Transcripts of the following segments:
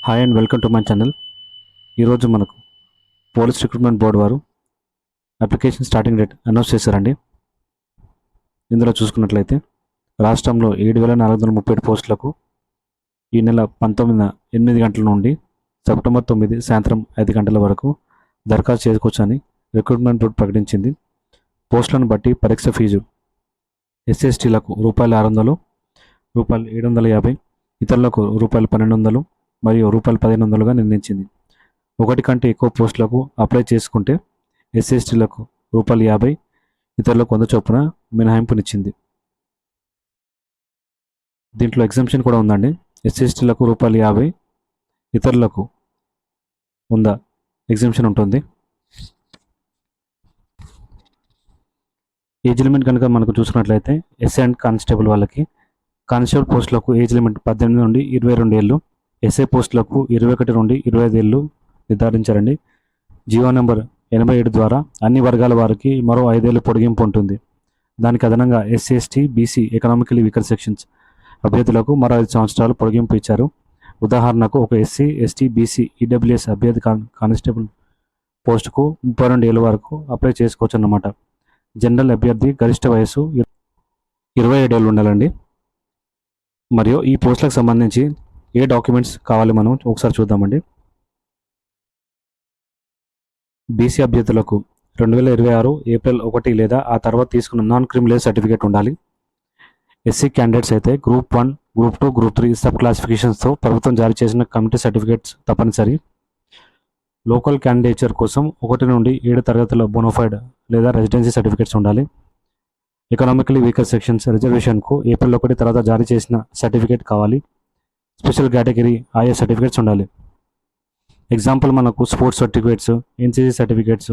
Hi and welcome to my channel. ఈరోజు మనకు police recruitment board వారు అప్లికేషన్ స్టార్టింగ్ డేట్ అనౌన్స్ చేశారండి. ఇందులో చూసుకున్నట్లయితే రాష్ట్రంలో 7,437 పోస్టులకు ఈ నెల 19న 8 గంటల నుండి సెప్టెంబర్ 9 సాయంత్రం 5 గంటల వరకు దరఖాస్తు చేసుకోవచ్చని రిక్రూట్మెంట్ బోర్డు ప్రకటించింది. పోస్టులను బట్టి పరీక్ష ఫీజు ఎస్సీ/ఎస్టీలకు ₹600, ₹750, ఇతరులకు ₹1,200 మరియు ₹1,500గా నిర్ణయించింది. ఒకటి కంటే ఎక్కువ పోస్టులకు అప్లై చేసుకుంటే ఎస్సీ/ఎస్టీలకు ₹50, ఇతరులకు 100 చొప్పున మినహాయింపునిచ్చింది. దీంట్లో ఎగ్జామ్షన్ కూడా ఉందండి. ఎస్సీ/ఎస్టీలకు ₹50, ఇతరులకు 100 ఎగ్జామ్షన్ ఉంటుంది. ఏజ్ లిమిట్ కనుక మనకు చూసుకున్నట్లయితే ఎస్ఐ అండ్ కానిస్టేబుల్ వాళ్ళకి కానిస్టేబుల్ పోస్టులకు ఏజ్ లిమిట్ 18 నుండి 22 ఏళ్ళు, ఎస్ఐ పోస్టులకు 21 నుండి 25 ఏళ్ళు నిర్ధారించారండి. జీవో నెంబర్ 87 ద్వారా అన్ని వర్గాల వారికి మరో 5 ఏళ్ళు పొడిగింపు ఉంటుంది. దానికి అదనంగా ఎస్సీ/ఎస్టీ, బీసీ, ఎకనామికలీ వీకర్ సెక్షన్స్ అభ్యర్థులకు మరో 5 సంవత్సరాలు పొడిగింపు ఇచ్చారు. ఉదాహరణకు ఒక ఎస్సీ/ఎస్టీ, బీసీ, ఈడబ్ల్యూఎస్ అభ్యర్థి కానిస్టేబుల్ పోస్టుకు 32 ఏళ్ళ వరకు అప్లై చేసుకోవచ్చు అన్నమాట. జనరల్ అభ్యర్థి గరిష్ట వయసు 27 ఏళ్ళు ఉండాలండి. మరియు ఈ పోస్టులకు సంబంధించి ఏ డాక్యుమెంట్స్ కావాలి మనం ఒకసారి చూద్దామండి. బీసీ అభ్యర్థులకు 2026 ఏప్రిల్ 1 లేదా ఆ తర్వాత తీసుకున్న నాన్ క్రిమినల్ సర్టిఫికేట్ ఉండాలి. ఎస్సీ క్యాండిడేట్స్ అయితే గ్రూప్ 1, గ్రూప్ 2, గ్రూప్ 3 సబ్ క్లాసిఫికేషన్స్తో ప్రభుత్వం జారీ చేసిన కమిటీ సర్టిఫికేట్స్ తప్పనిసరి. లోకల్ క్యాండిడేచర్ కోసం 1 నుండి 7 తరగతుల బోనోఫైడ్ లేదా రెసిడెన్సీ సర్టిఫికేట్స్ ఉండాలి. ఎకనామికలీ వీకర్ సెక్షన్స్ రిజర్వేషన్కు ఏప్రిల్ 1 తర్వాత జారీ చేసిన సర్టిఫికేట్ కావాలి. స్పెషల్ కేటగిరీ ఆయా సర్టిఫికేట్స్ ఉండాలి. ఎగ్జాంపుల్ మనకు స్పోర్ట్స్ సర్టిఫికేట్స్, ఎన్సీసీ సర్టిఫికేట్స్,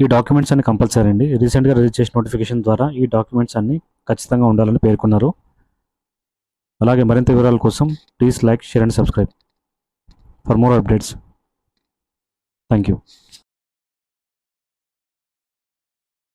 ఈ డాక్యుమెంట్స్ అన్ని కంపల్సరీ అండి. రీసెంట్గా రిలీజ్ చేసిన నోటిఫికేషన్ ద్వారా ఈ డాక్యుమెంట్స్ అన్ని ఖచ్చితంగా ఉండాలని పేర్కొన్నారు. అలాగే మరింత వివరాల కోసం please like, share and subscribe for more updates. Thank you.